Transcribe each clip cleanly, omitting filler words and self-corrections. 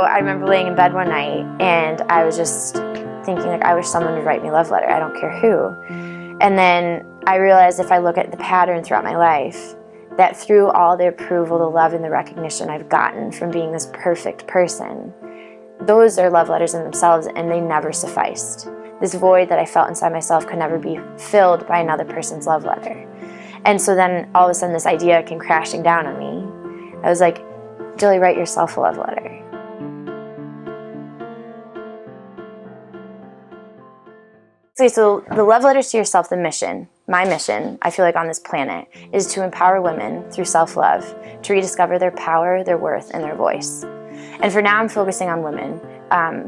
I remember laying in bed one night and I was just thinking, like, I wish someone would write me a love letter, I don't care who. And then I realized if I look at the pattern throughout my life, that through all the approval, the love, and the recognition I've gotten from being this perfect person, those are love letters in themselves, and they never sufficed. This void that I felt inside myself could never be filled by another person's love letter. And so then all of a sudden this idea came crashing down on me. I was like, Jillie, write yourself a love letter. So the love letters to yourself, the mission, my mission, I feel like on this planet, is to empower women through self-love, to rediscover their power, their worth, and their voice. And for now I'm focusing on women,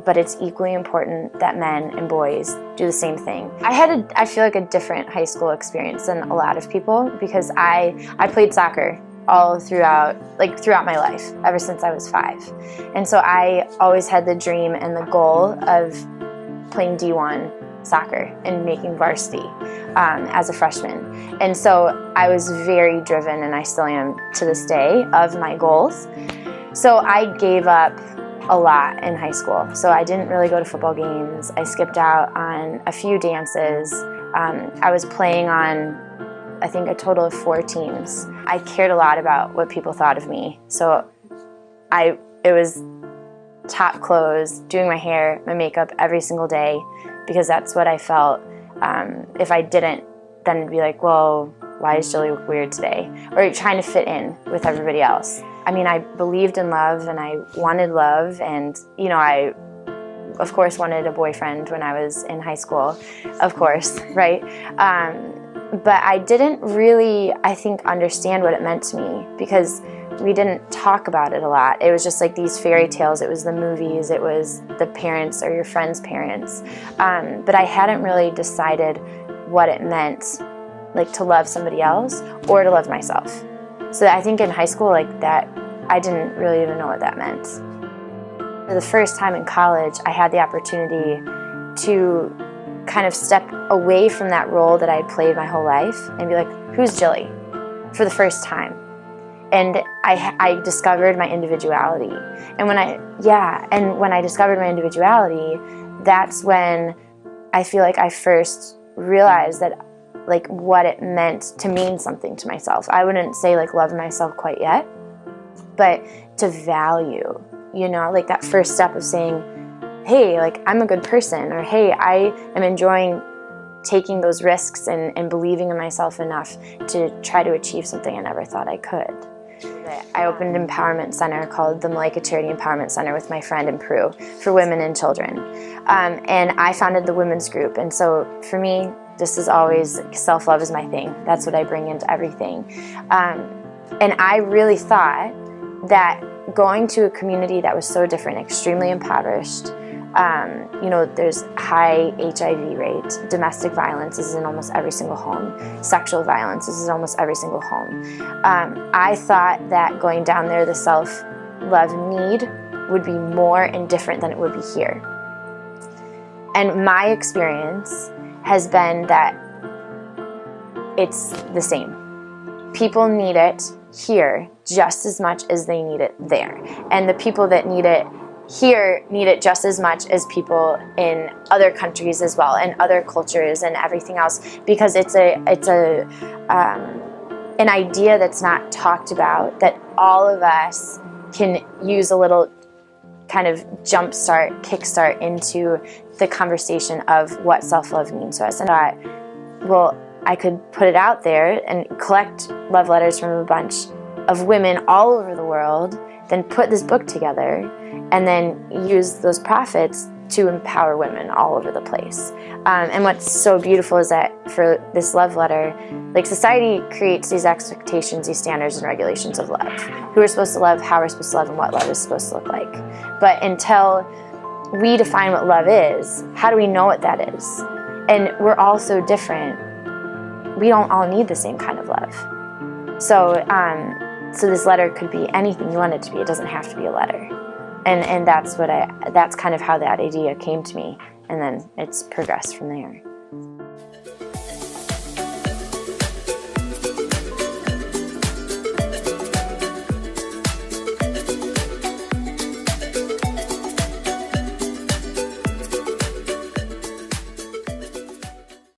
but it's equally important that men and boys do the same thing. I feel like a different high school experience than a lot of people, because I played soccer all throughout my life, ever since I was 5. And so I always had the dream and the goal of playing D1 soccer and making varsity as a freshman. And so I was very driven, and I still am to this day, of my goals. So I gave up a lot in high school. So I didn't really go to football games. I skipped out on a few dances. I was playing on, I think, a total of 4 teams. I cared a lot about what people thought of me. So it was top clothes, doing my hair, my makeup every single day, because that's what I felt. If I didn't, then it'd be like, well, why is Jillie look weird today? Or trying to fit in with everybody else. I mean, I believed in love, and I wanted love, and, you know, I, of course, wanted a boyfriend when I was in high school, of course, right? But I didn't really, I think, understand what it meant to me, because we didn't talk about it a lot. It was just like these fairy tales. It was the movies. It was the parents or your friend's parents. But I hadn't really decided what it meant, like, to love somebody else or to love myself. So I think in high school, like, that, I didn't really even know what that meant. For the first time in college, I had the opportunity to kind of step away from that role that I had played my whole life and be like, who's Jillie? For the first time. And I discovered my individuality. And when I discovered my individuality, that's when I feel like I first realized that, like, what it meant to mean something to myself. I wouldn't say, like, love myself quite yet, but to value, you know, like that first step of saying, hey, like, I'm a good person, or hey, I am enjoying taking those risks and believing in myself enough to try to achieve something I never thought I could. I opened an empowerment center called the Malika Charity Empowerment Center with my friend in Peru for women and children. And I founded the women's group. And so for me, this is always, self-love is my thing. That's what I bring into everything. And I really thought that going to a community that was so different, extremely impoverished, you know, there's high HIV rate, domestic violence is in almost every single home, sexual violence is in almost every single home. I thought that going down there, the self-love need would be more and different than it would be here. And my experience has been that it's the same. People need it here just as much as they need it there. And the people that need it here need it just as much as people in other countries as well, and other cultures and everything else, because it's an idea that's not talked about, that all of us can use a little kind of kickstart into the conversation of what self-love means to us. And I thought, well, I could put it out there and collect love letters from a bunch of women all over the world, then put this book together, and then use those profits to empower women all over the place. And what's so beautiful is that for this love letter, like, society creates these expectations, these standards and regulations of love. Who we're supposed to love, how we're supposed to love, and what love is supposed to look like. But until we define what love is, how do we know what that is? And we're all so different. We don't all need the same kind of love. So this letter could be anything you want it to be. It doesn't have to be a letter. And that's kind of how that idea came to me, and then it's progressed from there.